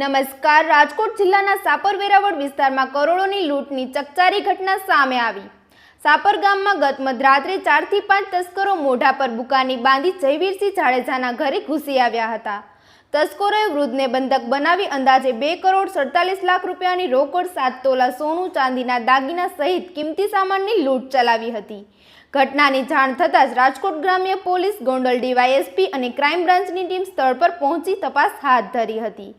નમસ્કાર. રાજકોટ જિલ્લાના સાપર વેરાવળ વિસ્તારમાં કરોડોની લૂંટની ચકચારી ઘટના સામે આવી. સાપર ગામમાં ગત મધરાત્રે 4 થી 5 તસ્કરો મોઢા પર બુકાની બાંધી જયવીરસિંહ જાડેજાના ઘરે ઘૂસી આવ્યા હતા. તસ્કરોએ વૃદ્ધને બંધક બનાવી અંદાજે 2 કરોડ 47 લાખ રૂપિયાની રોકડ, 7 તોલા સોનું, ચાંદીના દાગીના સહિત કિંમતી સામાનની લૂંટ ચલાવી હતી. ઘટનાની જાણ થતાં જ રાજકોટ ગ્રામ્ય પોલીસ, ગોંડલ ડીવાયએસપી અને ક્રાઇમ બ્રાન્ચની ટીમ સ્થળ પર પહોંચી તપાસ હાથ ધરી હતી.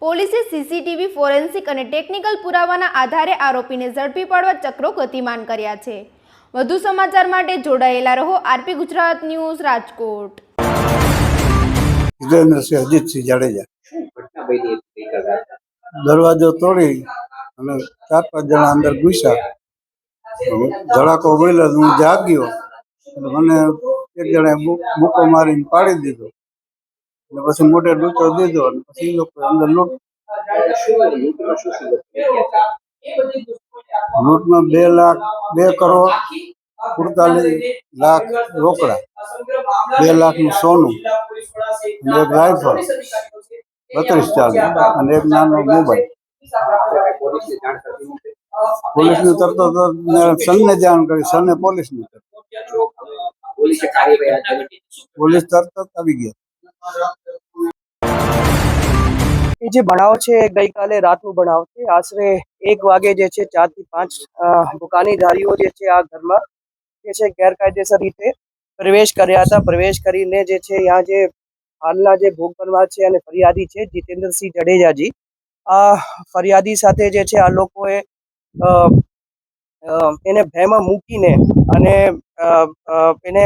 પોલીસે સીસીટીવી, ફોરેન્સિક અને ટેકનિકલ પુરાવાના આધારે આરોપીને ઝડપી પાડવા ચક્રો ગતિમાન કર્યા છે. વધુ સમાચાર માટે જોડાયેલા રહો આરપી ગુજરાત ન્યૂઝ, રાજકોટ. અજીતસિંહ જાડેજા દરવાજો તોડી અને 4-5 જણા અંદર ઘૂસ્યા. ધડાકો બોલ્યો, હું જાગ્યો એટલે મને એક જણાએ બુકો મારીને પાડી દીધો. અને પછી મોઢે ડૂચો દીધો અને પછી એ લોકો અંદર લૂંટમાં 2 કરોડ 47 લાખ રોકડા, 2 લાખનું સોનું અને એક રાઇફલ 32 ચાલી અને એક નાનો મોબાઈલ. પોલીસને તરત સનને જાણ કરી, સને પોલીસને પોલીસ તરત આવી ગયા. એ જે બનાવ છે ગઈકાલે રાતનું બનાવ છે. આશરે 1 વાગે જે છે 4 થી 5 દુકાનીધારીઓ જે છે આ ઘરમાં જે છે ગેરકાયદેસર રીતે પ્રવેશ કર્યા હતા. પ્રવેશ કરીને જે છે यहाँ જે હાલના જે ભોગ બનવા છે અને ફરિયાદી છે જીતેન્દ્રસિંહ જાડેજાજી, આ ફરિયાદી સાથે જે છે આ લોકોએ એને ભયમાં મૂકીને અને એને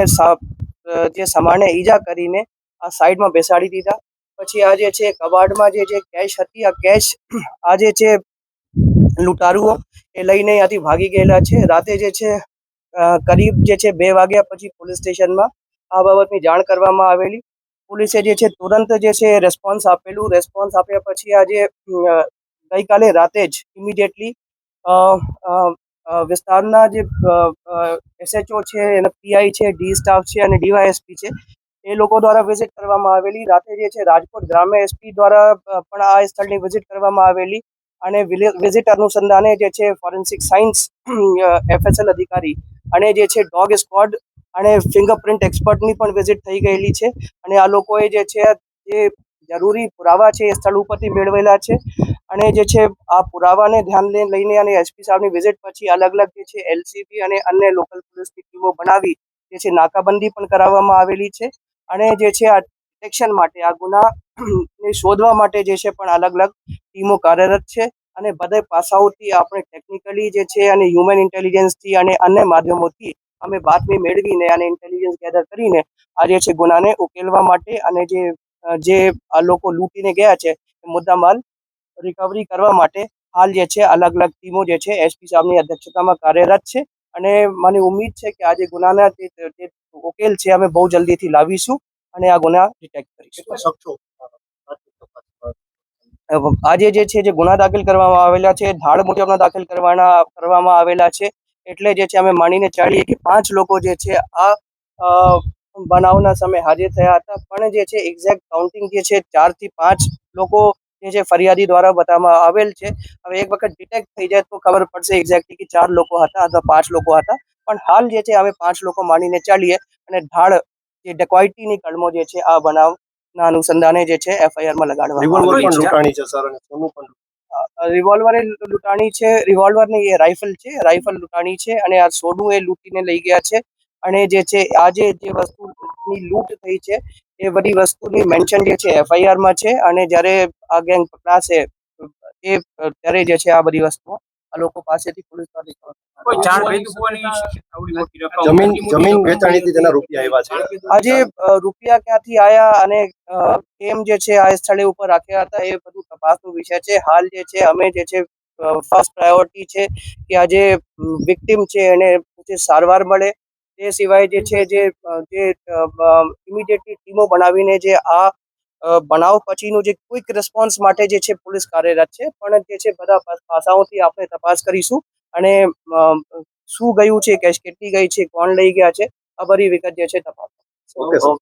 જે સામાન્ય ઈજા કરીને આ સાઈડમાં બેસાડી દીધા. પછી આ જે છે કબાડમાં જે કેશ હતી, આ કેશ આ જે છે લૂંટારુઓ એ લઈને અહીંયાથી ભાગી ગયેલા છે. રાતે જે છે કરીબ જે છે 2 વાગ્યા પછી પોલીસ સ્ટેશનમાં આ બાબતની જાણ કરવામાં આવેલી. પોલીસે જે છે તુરંત જે છે રેસ્પોન્સ આપેલું. રેસ્પોન્સ આપ્યા પછી આજે ગઈકાલે રાતે જ ઇમિડિયેટલી વિસ્તારના જે એસએચઓ છે, એના પીઆઈ છે, ડી સ્ટાફ છે અને ડીવાયએસપી છે, એ લોકો દ્વારા વિઝિટ કરવામાં આવેલી. રાતે જે છે રાજકોટ ગ્રામ્ય એસપી દ્વારા પણ આ સ્થળની વિઝિટ કરવામાં આવેલી અને વિઝિટ અનુસંધાને જે છે ફોરેન્સિક સાયન્સ એફએસએલ અધિકારી અને જે છે ડોગ સ્ક્વોડ અને ફિંગરપ્રિન્ટ એક્સપર્ટની પણ વિઝિટ થઈ ગયેલી છે. અને આ લોકોએ જે છે જે જરૂરી પુરાવા છે એ સ્થળ ઉપરથી મેળવેલા છે. અને જે છે આ પુરાવાને ધ્યાને લઈને અને એસપી સાહેબની વિઝિટ પછી અલગ અલગ જે છે એલસીબી અને અન્ય લોકલ પોલીસની ટીમો બનાવી જે છે નાકાબંધી પણ કરાવવામાં આવેલી છે. અને જે છે આ ડિટેક્શન માટે, આ ગુનાને શોધવા માટે જે છે પણ અલગ અલગ ટીમો કાર્યરત છે. અને બધા પાસાઓથી આપણે ટેકનિકલી જે છે અને હ્યુમન ઇન્ટેલિજન્સથી અને અન્ય માધ્યમોથી અમે બાતમી મેળવીને અને ઇન્ટેલિજન્સ ગેધર કરીને આ જે છે ગુનાને ઉકેલવા માટે અને જે આ લોકો લૂંટીને ગયા છે મુદ્દામાલ રિકવરી કરવા માટે હાલ જે છે અલગ અલગ ટીમો જે છે એસપી સાહેબની અધ્યક્ષતામાં કાર્યરત છે. અને મને ઉમ્મીદ છે કે આ જે ગુનાના જે ઉકેલ છે અમે બહુ જલ્દીથી લાવીશું અને આ ગુના ડિટેક્ટ કરીશું. આજે જે છે જે ગુના દાખલ કરવામાં આવેલા છે ધાડ મુજબના દાખલ કરવામાં આવેલા છે. એટલે જે છે અમે માનીને ચાલીએ કે 5 લોકો જે છે આ બનાવના સમયે હાજર થયા હતા. પણ જે છે એક્ઝેક્ટ કાઉન્ટિંગ જે છે 4 થી 5 લોકો જે છે ફરિયાદી દ્વારા બતાવવામાં આવેલ છે. હવે એક વખત ડિટેક્ટ થઈ જાય તો ખબર પડશે એક્ઝેક્ટલી કે 4 લોકો હતા અથવા 5 લોકો હતા. પણ હાલ જે છે અમે 5 લોકો માનીને ચાલીએ અને ધાડ જે ડેકોઇટીની કલમો જે છે આ બનાવના અનુસંધાને જે છે એફઆઈઆર માં લગાડવામાં રિવોલ્વર લૂંટાણી છે. રિવોલ્વર ની એ રાઇફલ છે, રાઇફલ લૂંટાણી છે અને આ સોનું એ લૂંટીને લઈ ગયા છે. અને જે છે આજે જે વસ્તુની લૂંટ થઈ છે એ બધી વસ્તુની મેન્શન જે છે એફઆઈઆર માં છે. અને જ્યારે આ ગેંગ પકડાશે એ ત્યારે જે છે આ બધી વસ્તુઓ આ લોકો પાસેથી પોલીસ જમીન વેચાણીથી તેના રૂપિયા આવ્યા છે. આજે રૂપિયા ક્યાંથી આયા અને કેમ જે છે આ સ્થળે ઉપર રાખ્યા હતા એ બધું તપાસનો વિષય છે. હાલ જે છે અમે જે છે ફર્સ્ટ પ્રાયોરિટી છે કે આ જે વિક્ટિમ છે એને સારવાર મળે. તે સિવાય જે છે જે ઇમિડિયેટલી ટીમો બનાવીને જે આ બનાવ પછીનું જે ક્વિક રિસ્પોન્સ માટે જે છે પોલીસ કાર્યરત છે. પણ જે છે બધા પાસાઓથી આપણે તપાસ કરીશું અને શું ગયું છે, કેશ કેટલી ગઈ છે, કોણ લઈ ગયા છે, આ બધી વિગત જે છે તપાસ. Okay sir.